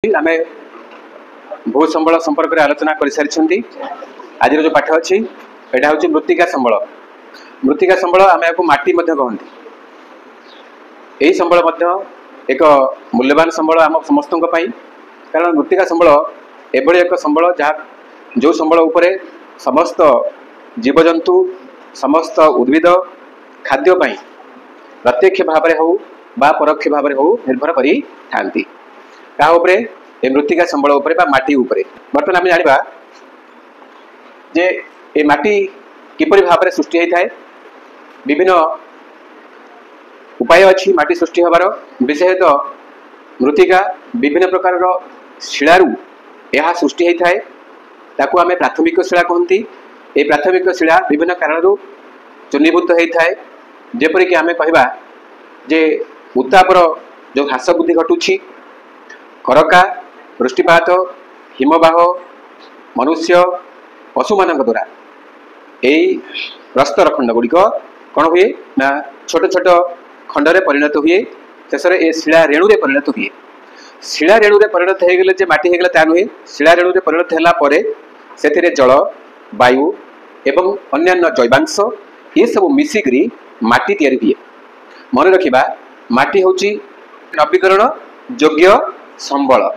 आम भू संबल संपर्क में आलोचना कर सारी। आज जो पाठ अच्छी यहाँ हूँ मृत्तिका संबल। मृत्तिका संबल आम या माटी कहते। यही संबल एक मूल्यवान संबल आम समस्त कारण मृत्तिका संबल एभली एक संबल जहाँ जो संबल उपरे समस्त जीवजंतु समस्त उद्भिद खाद्यपाई प्रत्यक्ष भाव में हो बा परोक्ष भाव में हो निर्भर करी थांती। मृत्तिका संबल उपरे बा माटी उपरे बर्तमान आम जाना जे ए माटी किपरि भाव में सृष्टि होता है। विभिन्न उपाय अच्छी माटी सृष्टि होबार। विशेषतः मृत्तिका विभिन्न प्रकार शिलारू यह सृष्टि होता है। ताकू आम प्राथमिक शिला कहती। ये प्राथमिक शिला विभिन्न कारण चूर्णीभूत होता है। जेपरिक आम कहवा जे उत्तापर जो ह्रास वृद्धि घटुची करका वृष्टिपात हिमबाह मनुष्य पशु मान द्वारा यही प्रस्तर खंड गुड़िक कौन हुए ना छोट छोट खंडरे परिणत हुए। शेष ये शिला रेणु परिणत हुए। शिला रेणु परिणत हो गले माटी हो गला नुहे। शिला रेणु परिणत होगा से जल वायु एवं अन्यान्य जैवांश ये सब मिसिकी माटी तैयारी हुए। मन रखा माटी हूँ नवीकरण योग्य संबल।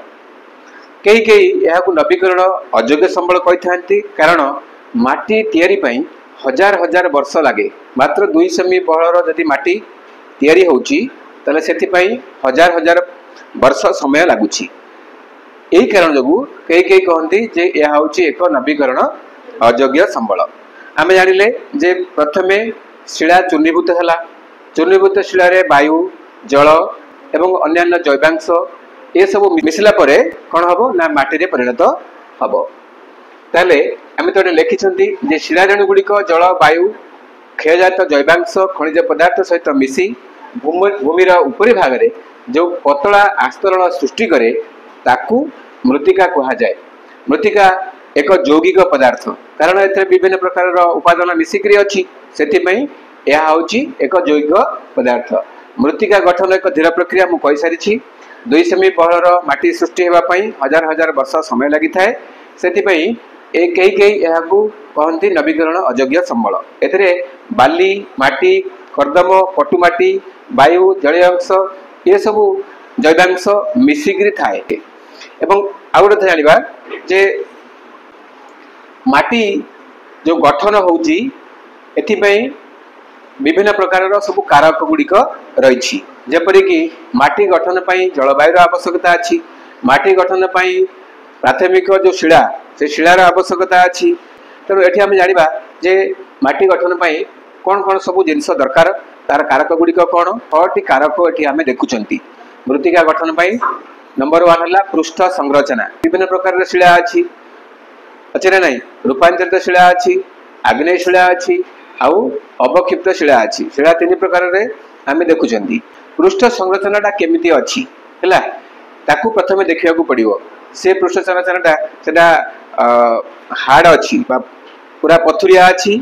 कई यह नवीकरण अयोग्य संबल कही कारण माटी तैयारी पई हजार हजार वर्ष लगे। मात्र 200 मी बहर जदि माटी तैयारी होची तले सेथिपई हजार हजार वर्ष समय लगुच। यही कारण जो कई कहती जे यह हूँ एक नवीकरण अयोग्य संबल। आम जानिले जे प्रथमे शिला चूर्णीभूत है। चूर्णीभूत शिला वायु जल एवं अन्यान्य जैवांश ये सब मिसला परे कौन हम ना माटी परिणत हम। ताले आम तो लिखिं जे शिला रेणु गुड़िक जल वायु क्षयजात जैवांश खनिज पदार्थ सहित मिसी भूमिर उपरी भाग में जो पतला आस्तरण सृष्टि करे ताकू मृत्तिका कहा जाए। मृत्तिका एक यौगिक पदार्थ कारण ए विभिन्न प्रकार उपादान मिसिकी अच्छी से यह हूँ एक यौगिक पदार्थ। मृत्तिका गठन एक धीर प्रक्रिया मुझे कही सारी। 200 मी बहर माटी सृष्टि होगापी हजार हजार वर्ष समय लगी थाए। से कई कहती नवीकरण अयोग्य संबल। ए बाली माटी कर्दम पटुमाटी वायु जलीयांश ये सब जैवांश मिसिकी थाए। एवं आउ गोटे जाना जे माटी जो गठन होची एथिपई विभिन्न प्रकार सब कारक गुड़िक रही। जेपरिक माटी गठन पाई जलवायु आवश्यकता अच्छी। माटी गठन पाई प्राथमिक जो शिला से शिलार आवश्यकता अच्छी। तेणु ये आम जाना जे माटी गठन पाई कौन कौन सब जिनस दरकार तार कारक गुड़िक कौन 6टी कारक ये आम देखुंट। मृत्तिका गठन पाई नंबर 1 है पृष्ठ संरचना। विभिन्न प्रकार शिला अच्छी अच्छे ना नहीं। रूपांतरित शिला अच्छी आग्नेय शिला अच्छी आउ अवक्षिप्त शिला अच्छी। शिला 3 प्रकार आम देखुंट। पृष्ठ संरचनाटा केमिति अच्छी है ताकू प्रथम देखा पड़ो। से पृष्ठ संरचनाटा हार्ड अच्छी पूरा पथुरिया अच्छी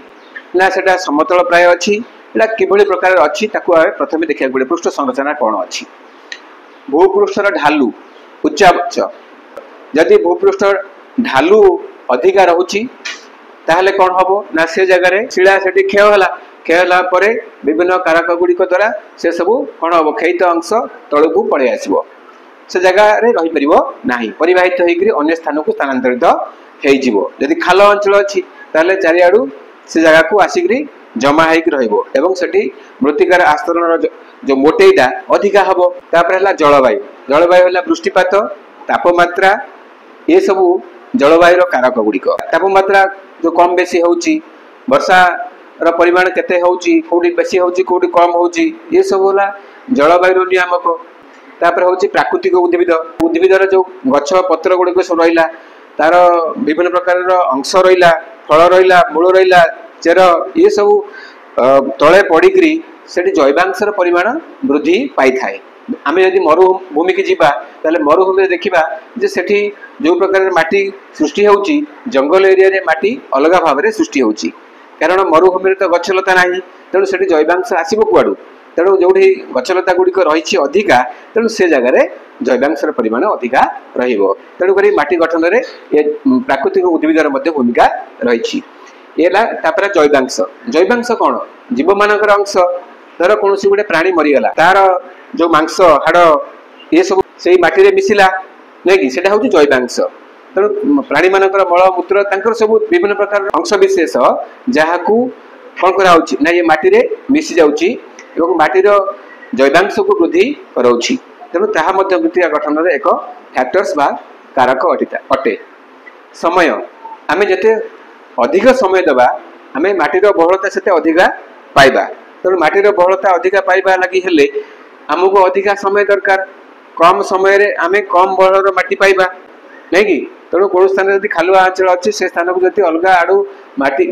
ना सेटा समतल प्राय अच्छी किभली प्रकार अच्छी ताकू प्रथम देखा पड़े पृष्ठ संरचना कौन अच्छी। भूपृष्ठर ढालू उच्चा जदि भूपृष्ठ ढालू अधिका रोची ताहले कौन हम ना से जगह शिला से क्षय पर विभिन्न कारक गुड़िक द्वारा से सब कौन हम क्षयित अंश तलू पलि आसो से जगह रहीपर ना परिवाहित होकर अन्य स्थान को स्थानांतरित होदी खाल अंचल अच्छी ताहले चारिआडू से जगह को आसिक जमा होकर से मृत्तिकार आस्तरण जो मोटेटा अधिका हम। तापर जलवायु जलवायु है वृष्टिपात तापमात्रा ये सब जलवायु कारक गुड़िक। तापमात्रा जो कम बेसी होची वर्षा परिमाण केते होची कोडी बेसी होची कोडी कम होची ये सब होला जलवायु नियामक। तापर होची प्राकृतिक उद्भिद उद्भिदर जो गछ पत्र गुड़िक सब रहिला तार विभिन्न प्रकार अंश रहिला फल रहिला मूल रहिला चेर ये सब तले पड़िकी से जैवांशर परिमाण वृद्धि पाई थाए। आम यदि मरुभूमि की जीवा ताले मरुभूमि देखा जे सेठी जो प्रकार माटी सृष्टि होची जंगल एरिया रे माटी अलग भाव में सृष्टि होची कारण मरुभूमि तो गछलता ना तेणु से जैवांश आसब कुआड़ू तेणु जो गछलता गुड़िक रही अधिका तेणु से जगार जैवांशर परिमाण अधिका तेणुक माटी गठन में ये प्राकृतिक उद्भिदर भूमिका रही। जैवांश जैवांश कौन जीव मान अंश धर कौन गोटे प्राणी मरीगला तार जो मांस हाड़ ये सब से माटी मिसिला नहीं कि सेटा हूँ जैवांश। तेणु प्राणी मान मल मूत्र सब विभिन्न प्रकार अंश विशेष जहाँ कौन करा ये माटी मिसी जाऊँगी एवं माटीर जैवांश को वृद्धि कराऊँगी। तेणु ताहा मृत्तिका गठन में एक फैक्टर्स बा कारक अटे। समय आमे जते अधिक समय दबा आमे माटीर बहुलता सेते अधिका पाइबा। तेणु माटीर बहुलता अधिका पाइबा लगी हेले आमको अधिका समय दरकार कम समय रे आमे कम बहर माटी पाइबा नहीं कि। तेणु कौन स्थान जब खालुआ अंचल अच्छी से स्थान को जब अलग आड़ू माटी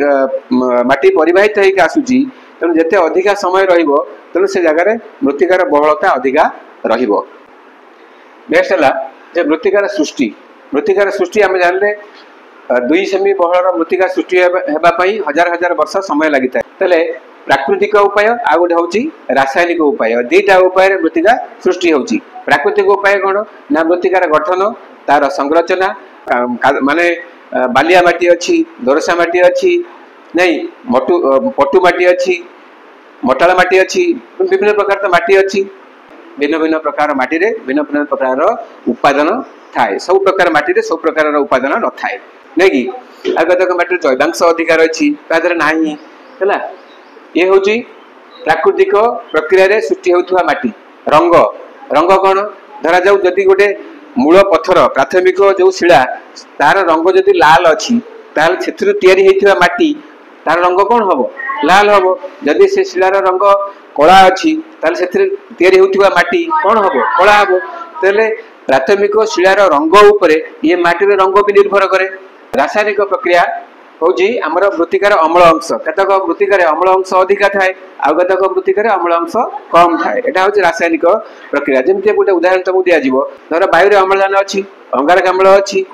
माटी परिवाहित होकर आसूची तेणु जिते अधिका समय तेणु से जगार मृत्तिकार बहुलता अधिका नेक्स्ट है मृत्तिकार सृष्टि आम जानले 2 सेमी बहर मृत्तिका सृष्टि होगापाई हजार हजार वर्ष समय लगी था। प्राकृतिक उपाय आ गोटे हूँ रासायनिक उपाय दीटा उपाय मृत्तिका सृष्टि होची। प्राकृतिक उपाय कौन ना मृत्तिकार गठन तार संरचना माने बालिया माटी अच्छी दोरसा माटी अच्छी नहीं पटु माटी अच्छी मटाला माटी अच्छी विभिन्न प्रकार माटी अच्छी भिन्न भिन्न प्रकार माटी रे भिन्न भिन्न प्रकार उपादान थाए सब प्रकार माटी रे सब प्रकार उपादान न थाए नहीं कि आगतक माटी जैवांश अधिकार अच्छी नहीं है। ये हूँ प्राकृतिक प्रक्रिया रे सृष्टि होता माटी रंग रंग कौन धरा जाऊ जदि गोटे मूल पत्थर प्राथमिक जो शिला तार रंग जदि लाल अच्छी ताल से माटी तार रंग कौन हम लाल हम जदि से शिलार रंग कला अच्छी ताल माटी कौन हम कला हम तेरे प्राथमिक शिलार रंग उपरे ये माटीर रंग भी निर्भर करे। रासायनिक प्रक्रिया हूँ आमर मृत्तिकार अम्ल अंश केतक मृत्तिकार अम्ल अंश अधिका थाए आउ केतक मृत्तिकार अम्ल अंश कम थाए यहाँ हूँ रासायनिक प्रक्रिया जमी गोटे उदाहरण तुमको दिज्व धर वायु अम्लजान अच्छी अंगारकाम्ल अच्छी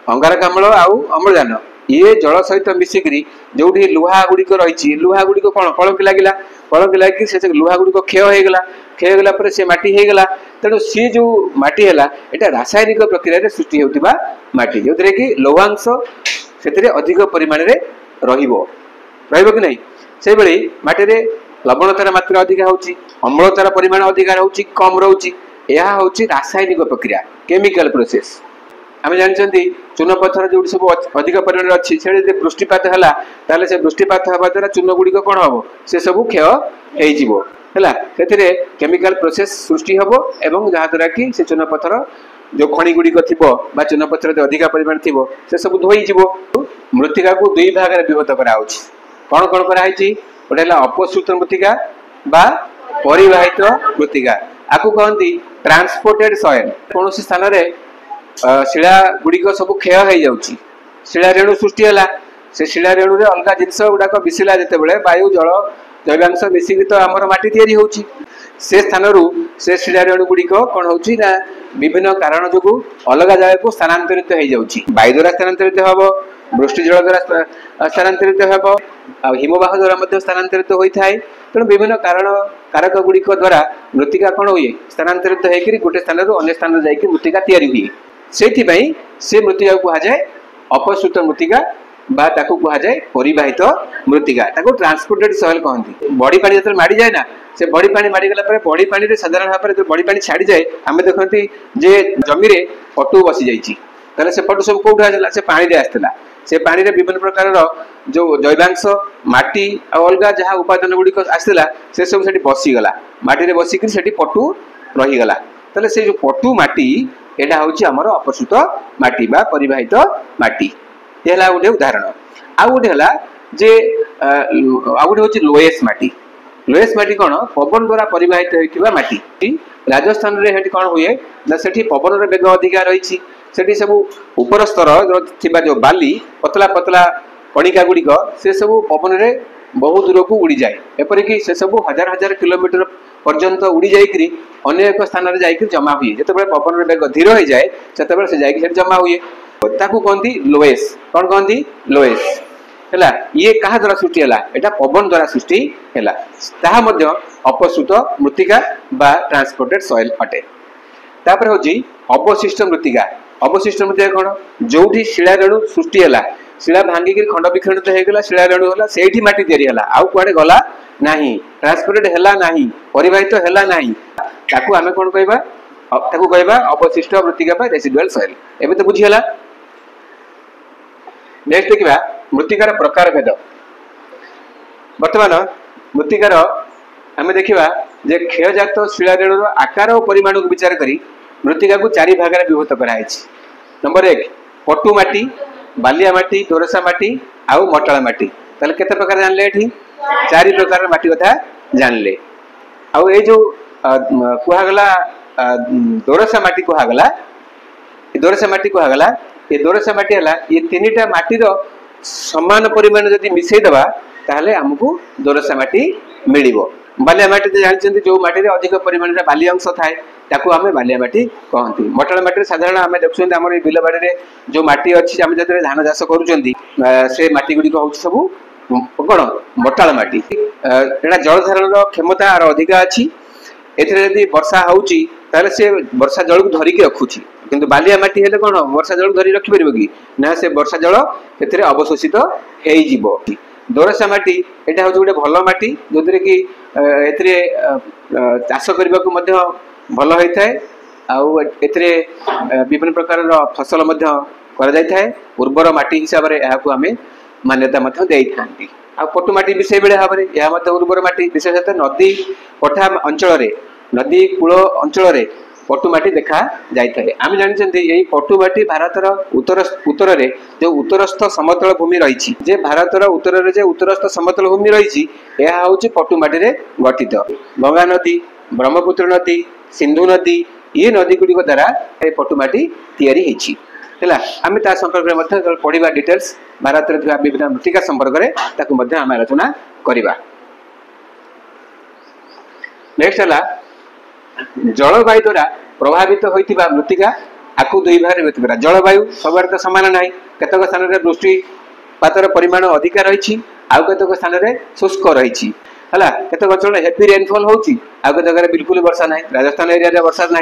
अंगारकाम्ल आउ अम्लजान ये जल सहित मिसिकी जो लुहा गुड़िक रही लुहा गुड़िक कौन कलंकी लगी से लुहा गुड़िक क्षय होगा से माटी होगला तेणु सी जो माटी है यहाँ रासायनिक प्रक्रिया सृष्टि होता माटी जो कि लौहांश से अधिक परिमाण में कि नहीं से भाई माटी लवणतार मात्रा अधिका होची अम्लतार परिमाण अधिका रोची कम रोची यह हूँ रासायनिक प्रक्रिया केमिकल प्रोसेस। आम जानते चून पत्थर जो सब अधिक परिमाण अच्छी से वृष्टिपात है से वृष्टिपात हवा द्वारा चून गुड़िक कौन हम से सब क्षय होगा से केमिकल प्रोसेस सृष्टि हम एवं जहाद्वारा कि से चून पत्थर जो खଣି गुड़िक थी चून पत्थर अधिका परिमाण थी से सब धोईज मृत्तिका को 2 भाग में विभक्त कराऊँ कौन कौन कराई गोटे अपसृत मृत्तिका बा परिवाहित मृत्तिका आपको कहती ट्रांसपोर्टेड सॉइल कौन स्थान में शिला गुड़िक सब क्षय हो जाऊँगी शिला रेणु सृष्टि है से शिला रेणु अलग जिनस गुड़ाक मिसिला जिते वायु जल जैवांश मिसिकी तो आमर माटी तैयारी होची से स्थान से शिला रेणु गुड़िक कौन होची ना विभिन्न कारण जो अलग जगह को स्थानांतरित हो जाऊँगी वायु द्वारा स्थानांतरित हम वृष्टि जल द्वारा स्थानांतरित हम हिमवाह द्वारा स्थानांतरित होता है। तेणु विभिन्न कारण कारक गुड़िक द्वारा मृत्तिका कौन हुए स्थानांतरित होकर गोटे स्थान अन्य स्थान जाकि मृत्तिका तैयारी हुए से मृत्तिका कहुए अपसृत मृत्तिका बा ताकू कहुए परिवाहित मृत्तिका ताकू ट्रांसपोर्टेड सॉइल कहती। बड़ी पानी जो माड़ी जाए ना से बड़ी पानी मारीगला बड़ी पानी साधारण भाव में बड़ी पानी छाड़ी जाए आम देखते जे जमी रे पटु बसी जाइए से पटु सब कौट आसला से पानी आसला से पानी रे विभिन्न प्रकार जो जैवांश माटी अलग जहाँ उपादान गुड़िक आसला से सब से बसीगला माटी बसिक पटु रहीगला से जो पटु माटी यहाँ हूँ आमर अपसृत माटी बा परिवाहित माटी ये गोटे उदाहरण। आउ गोटे है जे आउ गोटे हूँ लोएस माटी कौन पवन द्वारा परिवाहित होता माटी राजस्थान में कौन हुए ना से पवन बेग अधिका रही से सब उपर स्तर जो बाली पतला पतला कणिका गुड़िक से सब पवन में बहुत दूर को उड़ी जाए एपरिक से सब हजार हजार किलोमीटर पर्यंत उड़ी जाकि अन्य एक स्थान में जाकि जमा हुए जो पवन बेग धीर हो जाए से जमा हुए ताकू कहती लोएस कौन कहती लोएस है ये क्या द्वारा सृष्टि है यहाँ पवन द्वारा सृष्टि है अपसृत मृत्तिका बा ट्रांसपोर्टेड सॉइल अटे। तापर हूँ अवशिष्ट मृत्तिका। अवशिष्ट मृत्तिका कौन जो शिलारेणु सृष्टि है शिला भांगिक खंड विखंडित होगा शिलारेणु है से माटी तैयारी है आउ कुआडे गला नहीं ट्रांसपोर्टेड है नहीं परिवाहित है नहीं ताकू आमे कौन कहबा अवशिष्ट मृत्तिका बा रेसिडुअल सॉइल। एबे तो बुझियला। नेक्स्ट देखिबा मृत्तिकार प्रकार भेद। वर्तमान मृत्तिकार आमे देखिबा जे क्षयजात शिलारेणुर आकार और परिमाण को विचार करी मृत्तिका को चारि भाग में विभक्त कराई। नंबर 1 पटु माटी, बालिया माटी, दोरसा माटी आउ मटाळ माटी। ताले केते प्रकार जानले एठी 4 प्रकार माटी कथा जानले। आउ ए जो कुहागला दोरसा माटी कुहागला दोरसा माटी कुहागला ये दोरसा माटी हला ये तीनटा माटीर समान परिमाण जदि मिसई दबा ताहले हमकु दोरसा माटी मिलिबो। बालिया माटी तो जानते जो माटी रे अधिक परिमाण रे बाली अंश थाए ताकू आमे बालिया माटी कहंती। मटाळ माटी साधारण आमे देखुछन हमर ए बिल बाड़ी रे जो माटी अछि आमे जतरे धान चाष करूचंती से माटी गुडी को होछ सब कोन मटाळ माटी। एटा जल धारण रो क्षमता आर अधिक अछि। एथरे यदि वर्षा होउची ताले से वर्षा जल को धरि के रखुची किंतु बालिया माटी हेले कोन वर्षा जल धरि रखि परबो कि ना से वर्षा जल एथरे अवशोषित हेई जिवो। दोरसा माटी एटा हो गोटे भल माटी जो कि एथरे चाष करबा को मध्य भल होई थाए आउ एथरे विभिन्न प्रकार रो फसल मध्य कर जाय थाए। उर्वर माटी हिसाब रे एहा को हमें मान्यता मध्य देई थांती। आ पटु माटी भी से बेले भाबरे एहा मध्य उर्वर माटी विशेषतः नदी पठा अंचल रे नदी कूल अंचल रे पटु माटी देखा जाय थाए। आम जानते यही पटु माटी भारतर उत्तर रे जो उत्तरस्थ समतल भूमि रही जे भारतर उत्तर रे जे उत्तरस्थ समतल भूमि रही यह हूँ पटु माटी रे गठित। गंगा नदी, ब्रह्मपुत्र नदी, सिंधु नदी ये नदी गुड़िक द्वारा ये पटु माटी तैयारी होती है। आम ता संपर्क में पढ़ा डिटेल्स भारत में विभिन्न मृत्तिका संपर्क में आम आलोचना करवा। नेक्स्ट है जलवायु द्वारा प्रभावित होइतिबा मृत्तिका आकु दुई भाग में विभक्त। जलवायु सब तो सामान ना केतक स्थान में वृष्टिपातर परिमाण अधिक रही आउ केतक स्थान में शुष्क रही है। केतक अंचल हेवी रेनफॉल होउची आउ केतक बिल्कुल वर्षा ना। राजस्थान एरिया रे वर्षा ना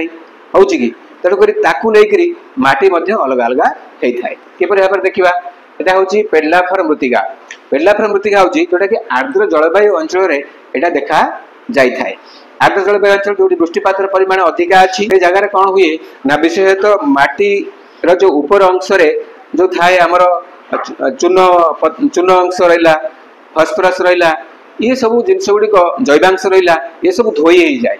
होउची कि तेणुक ताकू नहीं माटी अलग अलग होता है। किपर भाव देखा यहाँ हूँ पेडलाफर मृत्तिका। पेडलाफर मृत्तिका हूँ जोटा कि आर्द्र जलवायु अंचल में यहाँ देखा जाए। आर्द्र जलवायु अंचल जो वृष्टिपात परिमाण अधिक अच्छी जगार कौन हुए ना विशेषतः माटीर जो ऊपर अंश जो थाए आमर चून अंश रहा फस्फरस रहा ये सब जिनस गुड़िक जैवांश रहा ये सब धोई हो जाए।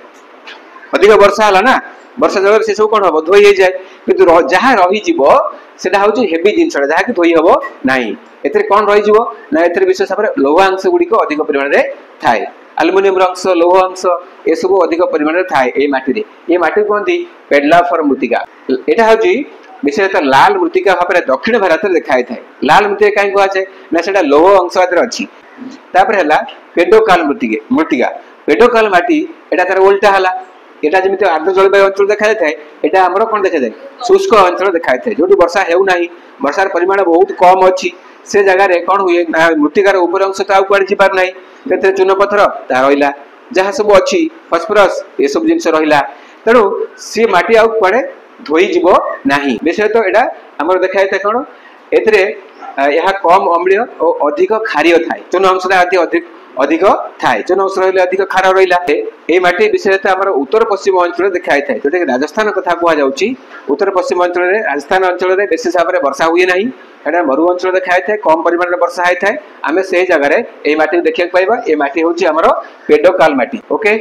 अधिक वर्षा है ना वर्षा जल से सब कौन हम धोई हो जाए कि जहाँ रही हूँ हेवी जिनस जहाँकि धोई हम ना। ए कौन रही ना ए विशेष भाव में लौह अंश गुड़िक अधिक परिमाण में थाए। आलुमिनियम अंश लौह अंश ये सब अधिक परिमाण में थाए ये माटी ये माटी कहती पेडलाफर मृत्तिका। यहाँ हूँ विशेषतः लाल मृत्तिका भाव में दक्षिण भारत में देखा था। लाल मृत्तिका कहीं कहुए ना से लौह अंश अच्छी। तापर है पेडोकाल मृत्तिका। पेडोकाल माटी यहाँ तार उल्टा है यहाँ जमी आर्द्र जलवायु अंचल देखा जाए यहाँ आमर कौन देखा जाए शुष्क अंचल देखा जाए जो वर्षा होना वर्षार परिमाण बहुत कम अच्छी से जगार कौन हुए ना मृत्तिकार उपर अंश तो आगे जीवार ना चून पत्थर ता रहा जहाँ सब अच्छी फस्फरस ये सब जिन रहा तेणु सी माटी आउ कड़े धोई जीव ना। विशेषतः यहाँ आमर देखा जाए कौन यह कम अम्लीय और अधिक क्षारीय थाए। चून अंश अधिक थाए चून अंश रही अधिक खार रहा ये माटी विशेषतः आम उत्तर पश्चिम अंचल देखा जाए जोटा कि राजस्थान कथा कहुच्छी। उत्तर पश्चिम अंचल राजस्थान अंचल में विशेष भाव में वर्षा हुए ना यहाँ मरु अंचल देखा जाए कम परिमाण में वर्षा होता है। आम से जगह ये माटी देखा पाइबा ये माटी हूँ आमर पेडोकाल माटी। ओके।